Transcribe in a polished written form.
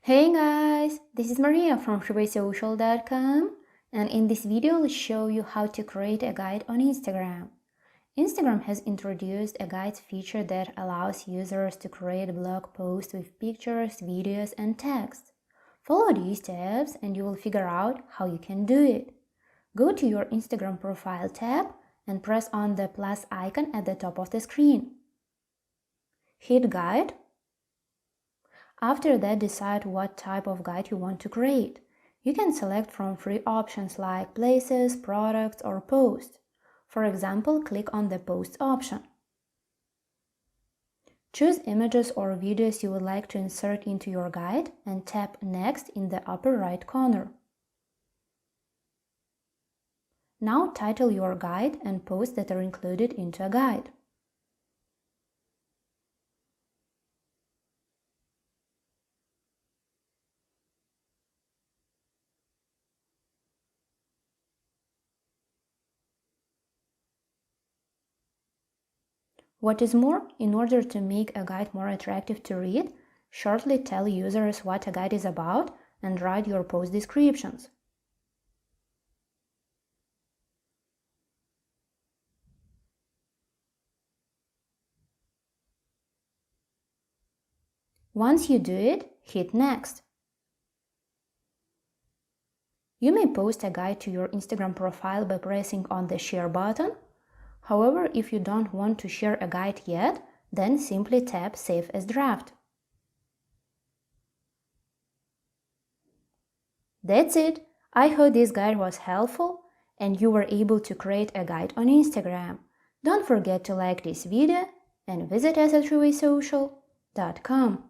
Hey guys, this is Maria from freewaysocial.com, and in this video I'll show you how to create a guide on Instagram. Instagram has introduced a guides feature that allows users to create blog posts with pictures, videos, and text. Follow these steps and you will figure out how you can do it. Go to your Instagram profile tab and press on the plus icon at the top of the screen. Hit Guide. After that, decide what type of guide you want to create. You can select from free options like places, products, or posts. For example, click on the Posts option. Choose images or videos you would like to insert into your guide and tap Next in the upper right corner. Now title your guide and posts that are included into a guide. What is more, in order to make a guide more attractive to read, shortly tell users what a guide is about and write your post descriptions. Once you do it, hit Next. You may post a guide to your Instagram profile by pressing on the Share button. However, if you don't want to share a guide yet, then simply tap Save as Draft. That's it! I hope this guide was helpful and you were able to create a guide on Instagram. Don't forget to like this video and visit us at freewaysocial.com.